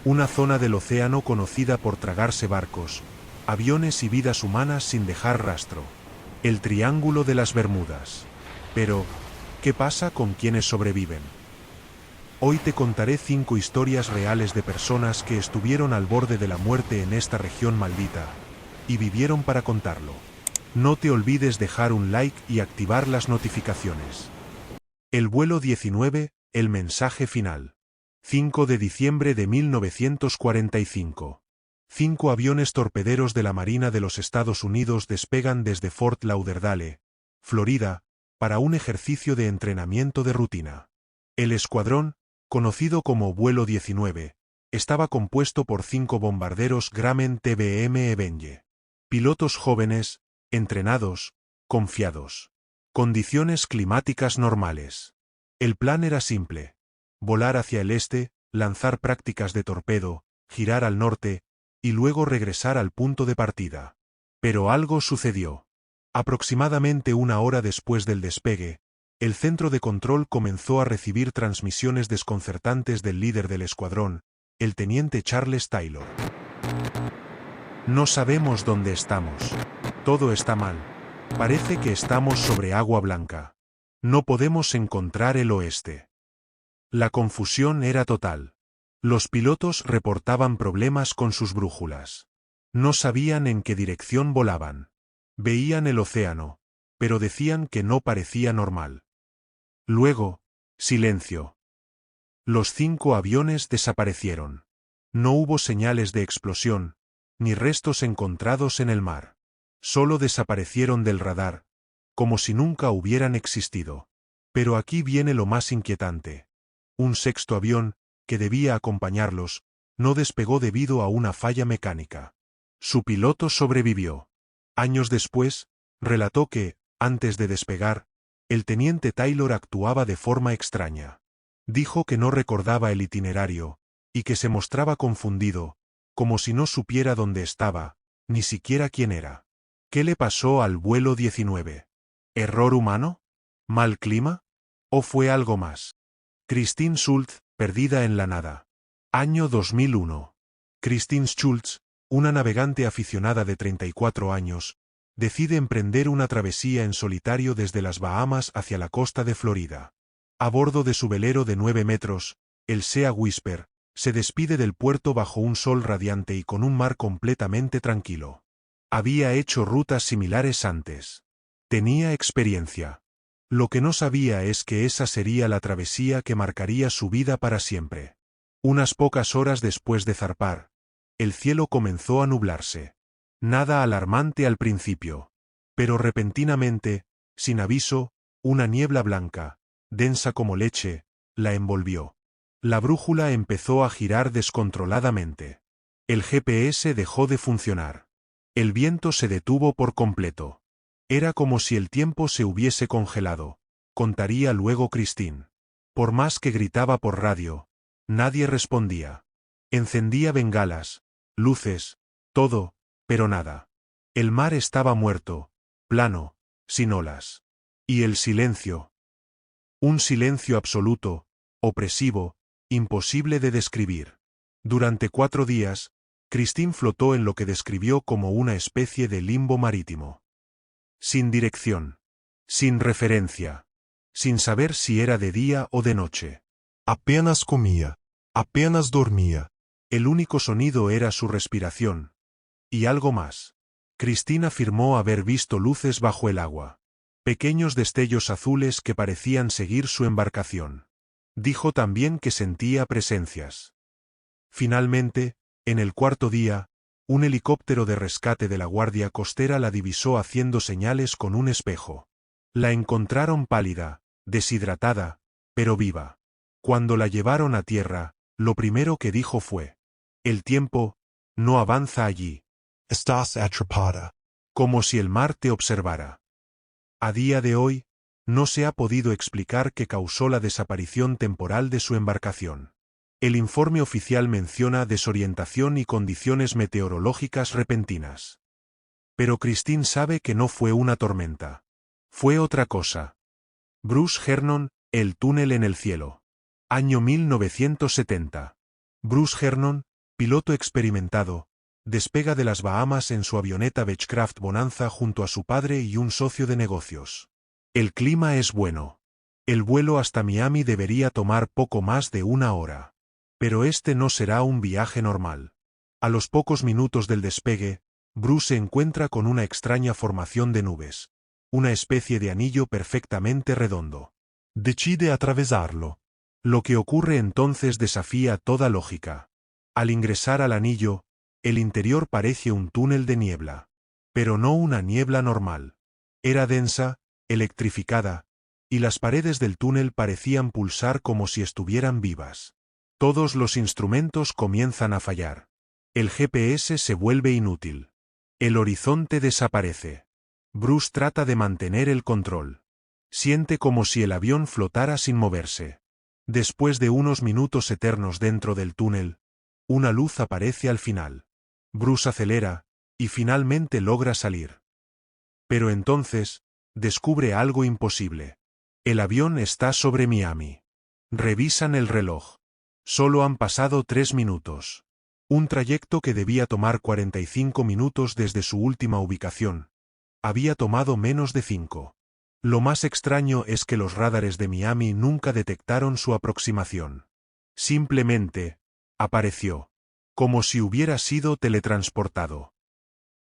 Una zona del océano conocida por tragarse barcos, aviones y vidas humanas sin dejar rastro. El Triángulo de las Bermudas. Pero, ¿qué pasa con quienes sobreviven? Hoy te contaré 5 historias reales de personas que estuvieron al borde de la muerte en esta región maldita, y vivieron para contarlo. No te olvides dejar un like y activar las notificaciones. El vuelo 19, el mensaje final. 5 de diciembre de 1945. 5 aviones torpederos de la Marina de los Estados Unidos despegan desde Fort Lauderdale, Florida, para un ejercicio de entrenamiento de rutina. El escuadrón, conocido como Vuelo 19, estaba compuesto por 5 bombarderos Grumman TBM Avenger. Pilotos jóvenes, entrenados, confiados. Condiciones climáticas normales. El plan era simple: volar hacia el este, lanzar prácticas de torpedo, girar al norte, y luego regresar al punto de partida. Pero algo sucedió. Aproximadamente una hora después del despegue, el centro de control comenzó a recibir transmisiones desconcertantes del líder del escuadrón, el teniente Charles Taylor. No sabemos dónde estamos. Todo está mal. Parece que estamos sobre agua blanca. No podemos encontrar el oeste. La confusión era total. Los pilotos reportaban problemas con sus brújulas. No sabían en qué dirección volaban. Veían el océano, pero decían que no parecía normal. Luego, silencio. Los 5 aviones desaparecieron. No hubo señales de explosión, ni restos encontrados en el mar. Solo desaparecieron del radar, como si nunca hubieran existido. Pero aquí viene lo más inquietante. Un 6º avión, que debía acompañarlos, no despegó debido a una falla mecánica. Su piloto sobrevivió. Años después, relató que, antes de despegar, el teniente Taylor actuaba de forma extraña. Dijo que no recordaba el itinerario, y que se mostraba confundido, como si no supiera dónde estaba, ni siquiera quién era. ¿Qué le pasó al vuelo 19? ¿Error humano? ¿Mal clima? ¿O fue algo más? Christine Schultz, perdida en la nada. Año 2001. Christine Schultz, una navegante aficionada de 34 años, decide emprender una travesía en solitario desde las Bahamas hacia la costa de Florida. A bordo de su velero de 9 metros, el Sea Whisper, se despide del puerto bajo un sol radiante y con un mar completamente tranquilo. Había hecho rutas similares antes. Tenía experiencia. Lo que no sabía es que esa sería la travesía que marcaría su vida para siempre. Unas pocas horas después de zarpar, el cielo comenzó a nublarse. Nada alarmante al principio. Pero repentinamente, sin aviso, una niebla blanca, densa como leche, la envolvió. La brújula empezó a girar descontroladamente. El GPS dejó de funcionar. El viento se detuvo por completo. Era como si el tiempo se hubiese congelado, contaría luego Christine. Por más que gritaba por radio, nadie respondía. Encendía bengalas, luces, todo, pero nada. El mar estaba muerto, plano, sin olas. Y el silencio. Un silencio absoluto, opresivo, imposible de describir. Durante 4 días, Christine flotó en lo que describió como una especie de limbo marítimo. Sin dirección. Sin referencia. Sin saber si era de día o de noche. Apenas comía. Apenas dormía. El único sonido era su respiración. Y algo más. Christine afirmó haber visto luces bajo el agua. Pequeños destellos azules que parecían seguir su embarcación. Dijo también que sentía presencias. Finalmente, en el 4.º día, un helicóptero de rescate de la Guardia Costera la divisó haciendo señales con un espejo. La encontraron pálida, deshidratada, pero viva. Cuando la llevaron a tierra, lo primero que dijo fue: «El tiempo no avanza allí. Estás atrapada». Como si el mar te observara. A día de hoy, no se ha podido explicar qué causó la desaparición temporal de su embarcación. El informe oficial menciona desorientación y condiciones meteorológicas repentinas. Pero Christine sabe que no fue una tormenta. Fue otra cosa. Bruce Hernon, El túnel en el cielo. Año 1970. Bruce Hernon, piloto experimentado, despega de las Bahamas en su avioneta Beechcraft Bonanza junto a su padre y un socio de negocios. El clima es bueno. El vuelo hasta Miami debería tomar poco más de 1 hora. Pero este no será un viaje normal. A los pocos minutos del despegue, Bruce se encuentra con una extraña formación de nubes. Una especie de anillo perfectamente redondo. Decide atravesarlo. Lo que ocurre entonces desafía toda lógica. Al ingresar al anillo, el interior parece un túnel de niebla. Pero no una niebla normal. Era densa, electrificada, y las paredes del túnel parecían pulsar como si estuvieran vivas. Todos los instrumentos comienzan a fallar. El GPS se vuelve inútil. El horizonte desaparece. Bruce trata de mantener el control. Siente como si el avión flotara sin moverse. Después de unos minutos eternos dentro del túnel, una luz aparece al final. Bruce acelera, y finalmente logra salir. Pero entonces, descubre algo imposible. El avión está sobre Miami. Revisan el reloj. Solo han pasado 3 minutos. Un trayecto que debía tomar 45 minutos desde su última ubicación. Había tomado menos de 5. Lo más extraño es que los radares de Miami nunca detectaron su aproximación. Simplemente, apareció. Como si hubiera sido teletransportado.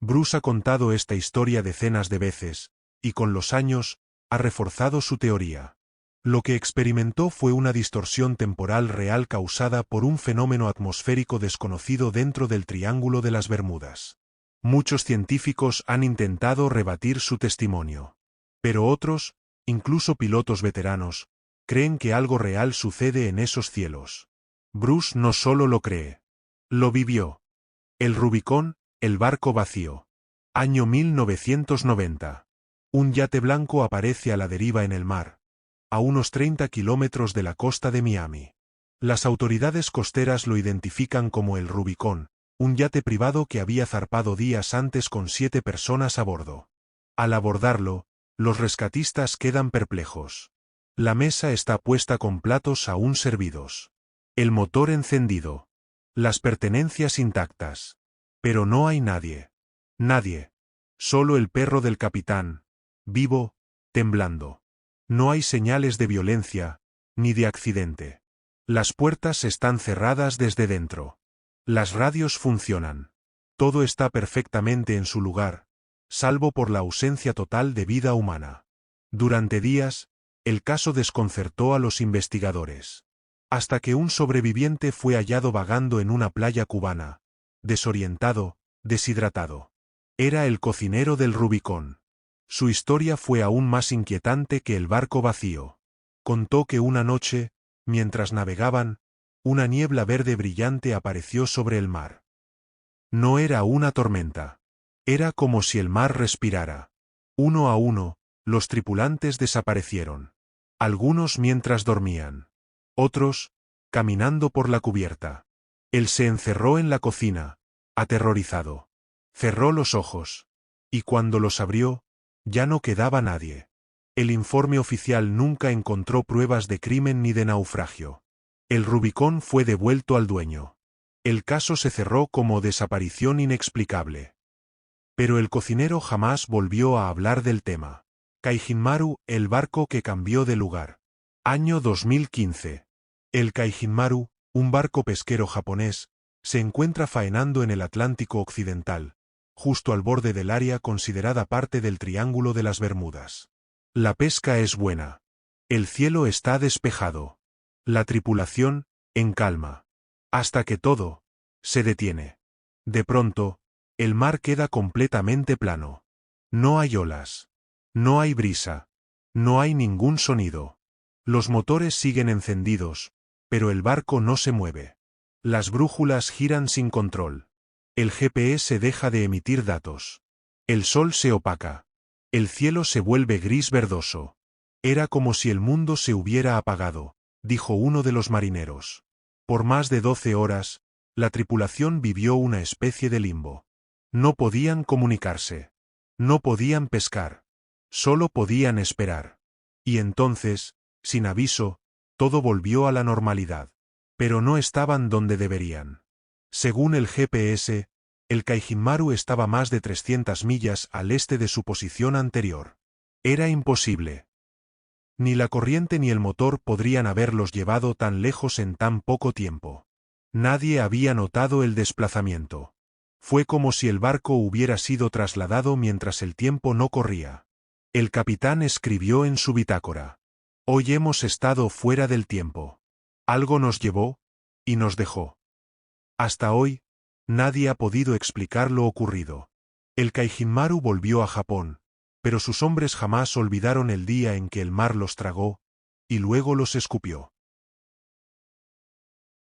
Bruce ha contado esta historia decenas de veces, y con los años, ha reforzado su teoría. Lo que experimentó fue una distorsión temporal real causada por un fenómeno atmosférico desconocido dentro del Triángulo de las Bermudas. Muchos científicos han intentado rebatir su testimonio. Pero otros, incluso pilotos veteranos, creen que algo real sucede en esos cielos. Bruce no solo lo cree. Lo vivió. El Rubicón, el barco vacío. Año 1990. Un yate blanco aparece a la deriva en el mar, a unos 30 kilómetros de la costa de Miami. Las autoridades costeras lo identifican como el Rubicón, un yate privado que había zarpado días antes con 7 personas a bordo. Al abordarlo, los rescatistas quedan perplejos. La mesa está puesta con platos aún servidos. El motor encendido. Las pertenencias intactas. Pero no hay nadie. Nadie. Solo el perro del capitán, vivo, temblando. No hay señales de violencia, ni de accidente. Las puertas están cerradas desde dentro. Las radios funcionan. Todo está perfectamente en su lugar, salvo por la ausencia total de vida humana. Durante días, el caso desconcertó a los investigadores. Hasta que un sobreviviente fue hallado vagando en una playa cubana, desorientado, deshidratado. Era el cocinero del Rubicón. Su historia fue aún más inquietante que el barco vacío. Contó que una noche, mientras navegaban, una niebla verde brillante apareció sobre el mar. No era una tormenta. Era como si el mar respirara. Uno a uno, los tripulantes desaparecieron. Algunos mientras dormían. Otros, caminando por la cubierta. Él se encerró en la cocina, aterrorizado. Cerró los ojos. Y cuando los abrió, ya no quedaba nadie. El informe oficial nunca encontró pruebas de crimen ni de naufragio. El Rubicón fue devuelto al dueño. El caso se cerró como desaparición inexplicable. Pero el cocinero jamás volvió a hablar del tema. Kaijinmaru, el barco que cambió de lugar. Año 2015. El Kaijinmaru, un barco pesquero japonés, se encuentra faenando en el Atlántico Occidental, justo al borde del área considerada parte del Triángulo de las Bermudas. La pesca es buena. El cielo está despejado. La tripulación, en calma. Hasta que todo se detiene. De pronto, el mar queda completamente plano. No hay olas. No hay brisa. No hay ningún sonido. Los motores siguen encendidos, pero el barco no se mueve. Las brújulas giran sin control. El GPS deja de emitir datos. El sol se opaca. El cielo se vuelve gris verdoso. Era como si el mundo se hubiera apagado, dijo uno de los marineros. Por más de 12 horas, la tripulación vivió una especie de limbo. No podían comunicarse. No podían pescar. Solo podían esperar. Y entonces, sin aviso, todo volvió a la normalidad. Pero no estaban donde deberían. Según el GPS, el Kaijinmaru estaba más de 300 millas al este de su posición anterior. Era imposible. Ni la corriente ni el motor podrían haberlos llevado tan lejos en tan poco tiempo. Nadie había notado el desplazamiento. Fue como si el barco hubiera sido trasladado mientras el tiempo no corría. El capitán escribió en su bitácora: «Hoy hemos estado fuera del tiempo. Algo nos llevó y nos dejó». Hasta hoy, nadie ha podido explicar lo ocurrido. El Kaijinmaru volvió a Japón, pero sus hombres jamás olvidaron el día en que el mar los tragó, y luego los escupió.